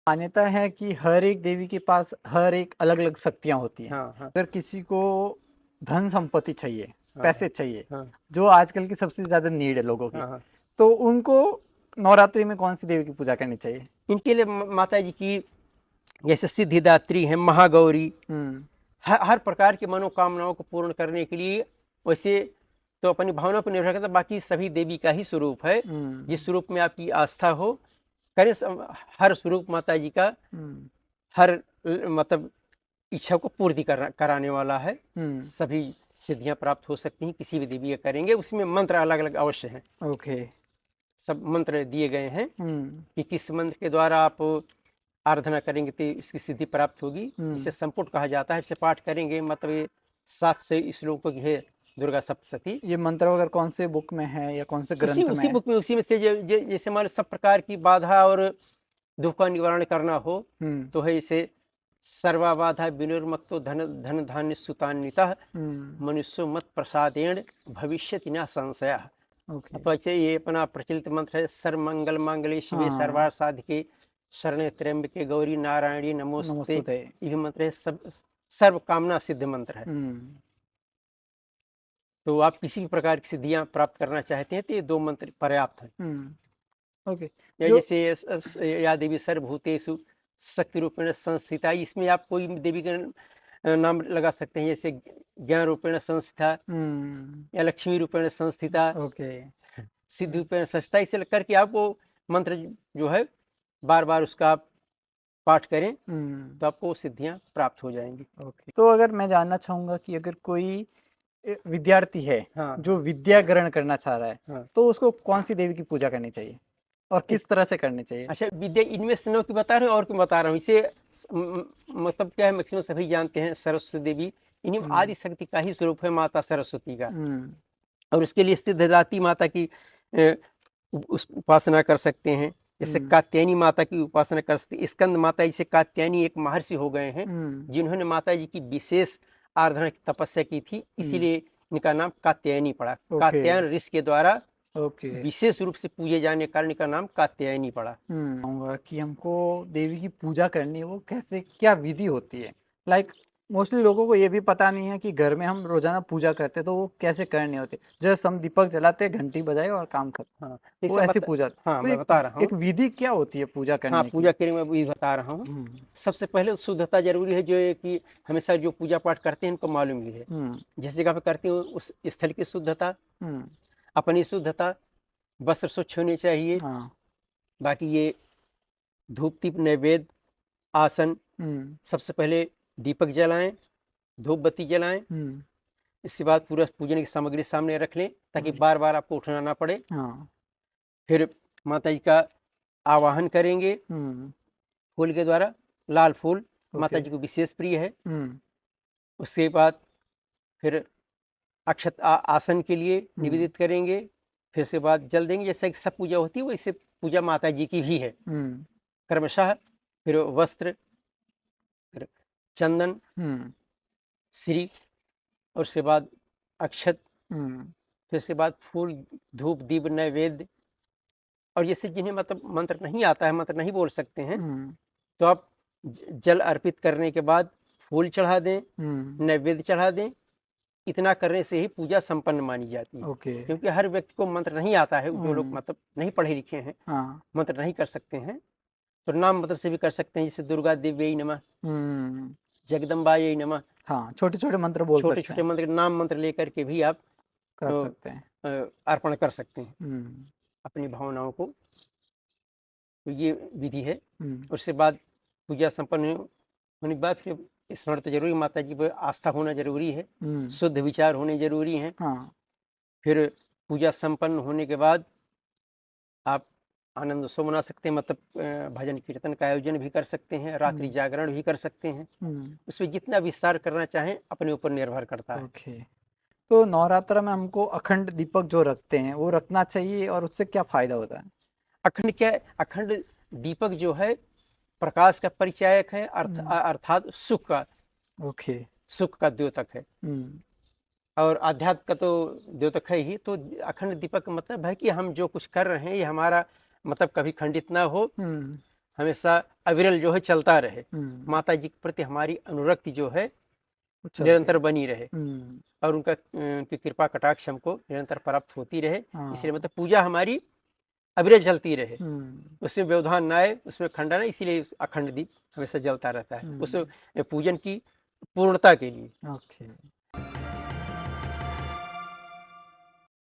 मान्यता है कि हर एक देवी के पास हर एक अलग अलग शक्तियां होती हैं। हाँ हाँ अगर किसी को धन संपत्ति चाहिए, हाँ पैसे चाहिए, हाँ जो आजकल की सबसे ज्यादा नीड है लोगों की, हाँ हाँ। तो उनको नवरात्रि में कौन सी देवी की पूजा करनी चाहिए? इनके लिए माता जी की जैसे सिद्धिदात्री हैं, महागौरी, हम्म। हर प्रकार की मनोकामनाओं को पूर्ण करने के लिए। वैसे तो अपनी भावना पर निर्भर करता है, बाकी सभी देवी का ही स्वरूप है। हम्म। जिस स्वरूप में आपकी आस्था हो, करे हर स्वरूप माता जी का हम्म। हर मतलब इच्छा को पूर्ति कराने वाला है। हम्म। सभी सिद्धियां प्राप्त हो सकती हैं किसी भी देवी का करेंगे। उसमें मंत्र अलग अलग अवश्य हैं, ओके। सब मंत्र दिए गए हैं हम्म। कि किस मंत्र के द्वारा आप आराधना करेंगे तो इसकी सिद्धि प्राप्त होगी। जिसे हम्म। संपुट कहा जाता है, इसे पाठ करेंगे मतलब ये 7 से श्लोकों की है दुर्गा सप्तशती। ये मंत्र वगैरह कौन से बुक में है या कौन से उसी ग्रंथ में उसी है? बुक में, उसी में से जैसे हमारे सब प्रकार की बाधा और दुख का निवारण करना हो हम्म। तो है इसे सर्वा बाधा विनिर्मुक्तो धन धन धान्य सुतान्वितः हम्म। मनुष्यो मत प्रसादेन भविष्यति न संशय। ओके। तो ऐसे ये अपना प्रचलित मंत्र है, सर्व मंगल मांगल्ये शिवे हाँ। सर्वार्थ साधिके शरण्ये त्र्यंबके गौरी नारायणी नमोस्तुते। नमस्तुते। ये मंत्र है सब सर्व कामना सिद्ध मंत्र है। हम्म। तो आप किसी भी प्रकार की सिद्धियां प्राप्त करना चाहते हैं तो ये 2 मंत्र पर्याप्त है। हम्म। ओके। या जो जैसे या देवी सर्वभूतेषु शक्ति रूपेण संस्थिता, इसमें आप कोई भी देवी का नाम लगा सकते हैं, जैसे ज्ञान रूपेण संस्थिता हम्म। या लक्ष्मी रूपेण संस्थिता, ओके। सिद्ध रूपेण संस्थिता। इसे करके आप वो मंत्र जो है बार बार उसका आप पाठ करें हम्म। तो आपको सिद्धियां प्राप्त हो जाएंगी। ओके। तो अगर मैं जानना चाहूंगा कि अगर कोई विद्यार्थी है हाँ जो विद्या ग्रहण करना चाह रहा है, हाँ। तो उसको कौन सी देवी की पूजा करनी चाहिए और इस किस तरह से करनी चाहिए? अच्छा, विद्या इनमें से नौ की बता रहे हो और क्यों बता रहा हूँ इसे मतलब क्या है, मैक्सिमम सभी जानते हैं सरस्वती देवी। इन्हीं हम्म। आदि शक्ति का ही स्वरूप है माता सरस्वती का। हम्म। और उसके लिए सिद्धिदात्री माता की अ, उस उपासना कर सकते हैं। जैसे हम्म। कात्यायनी माता की उपासना कर सकते हैं। स्कंद माता जी से कात्यायनी एक महर्षि हो गए हैं हम्म। जिन्होंने माता जी की विशेष आराधना की तपस्या की थी, हम्म। इसीलिए इनका नाम कात्यायनी पड़ा। ओके। कात्यायन ऋषि के द्वारा ओके। विशेष रूप से पूजे जाने के कारण इनका नाम कात्यायनी पड़ा। कहूँगा कि हमको देवी की पूजा करनी है, वो कैसे क्या विधि होती है? लाइक मोस्टली लोगों को ये भी पता नहीं है कि घर में हम रोजाना पूजा करते हैं, तो वो कैसे करनी होती? जस्ट हम दीपक जलाते, घंटी बजाए और काम खत्म। हाँ वो जैसे ऐसी पूजा। हाँ तो मैं एक बता रहा हूँ। एक विधि क्या होती है पूजा हाँ करने की? पूजा के लिए मैं भी बता रहा हूँ। हम्म। सबसे पहले तो शुद्धता जरूरी है, जो है कि हमेशा जो पूजा पाठ करते हैं उनको मालूम ही है। हम्म। जिस जगह पे करते हो उस स्थल की शुद्धता, हम्म। अपनी शुद्धता, वस्त्र स्वच्छ होने चाहिए। हाँ। बाकी ये धूप दीप नैवेद्य आसन, हम्म। सबसे पहले दीपक जलाएं, धूप बत्ती जलाएं। हम्म। इसके बाद पूरा पूजन की सामग्री सामने रख लें ताकि हम्म। बार बार आपको उठना ना पड़े। हाँ। फिर माता जी का आवाहन करेंगे हम्म। फूल के द्वारा। लाल फूल माता ओके। जी को विशेष प्रिय है। हम्म। उसके बाद फिर अक्षत आसन के लिए हम्म। निवेदित करेंगे। फिर उसके बाद जल देंगे। जैसे कि सब पूजा होती है वैसे पूजा माता जी की भी है हम्म। क्रमशः। फिर वस्त्र, फिर चंदन, हम्म। श्री, और उसके बाद अक्षत, हम्म। फिर उसके बाद फूल, धूप दीप नैवेद्य। और जैसे जिन्हें मतलब मंत्र नहीं आता है, मंत्र नहीं बोल सकते हैं, हम्म। तो आप जल अर्पित करने के बाद फूल चढ़ा दें, हम्म। नैवेद्य चढ़ा दें। इतना करने से ही पूजा संपन्न मानी जाती है। ओके। क्योंकि हर व्यक्ति को मंत्र नहीं आता है, जो लोग हम्म। मतलब नहीं पढ़े लिखे हैं, हाँ। मंत्र नहीं कर सकते हैं, तो नाम मंत्र से भी कर सकते हैं। जैसे दुर्गा देवी नमः, हम्म। जगदम्बायै नमः, हाँ, छोटे छोटे मंत्र बोल छोटे सकते छोटे हैं। मंत्र, नाम मंत्र लेकर के भी आप कर अ, सकते हैं। अर्पण कर सकते हैं हम्म। अपनी भावनाओं को। तो ये विधि है। हम्म। उसके बाद पूजा संपन्न होने के बाद फिर स्मरण तो जरूरी, माता जी पर आस्था होना जरूरी है, हम्म। शुद्ध विचार होने जरूरी हैं। हाँ। फिर पूजा संपन्न होने के बाद आप आनंद उत्सव मना सकते हैं, मतलब भजन कीर्तन का आयोजन भी कर सकते हैं, रात्रि हम्म। जागरण भी कर सकते हैं। हम्म। उसमें जितना विस्तार करना चाहें अपने ऊपर निर्भर करता है। ओके। तो नवरात्र में हमको अखंड दीपक जो रखते हैं वो रखना चाहिए और उससे क्या फायदा होता है? अखंड क्या है? अखंड दीपक जो है प्रकाश का परिचायक है, हम्म। अर्थात ओके। सुख का द्योतक है। हम्म। और अध्यात्म का तो द्योतक है ही। तो अखंड दीपक का मतलब है कि हम जो कुछ कर रहे हैं ये हमारा मतलब कभी खंडित ना हो, हम्म। हमेशा अविरल जो है चलता रहे। हम्म, माता जी के प्रति हमारी अनुरक्ति जो है वो चलती निरंतर बनी रहे हम्म, और उनकी कृपा कटाक्ष हमको निरंतर प्राप्त होती रहे। इसलिए हाँ मतलब पूजा हमारी अविरल चलती रहे, हम्म, उसमें व्यवधान ना आए, उसमें खंडन आए, इसीलिए उस अखंड दीप हमेशा जलता रहता है उस हम्म, पूजन की पूर्णता के लिए। ओके।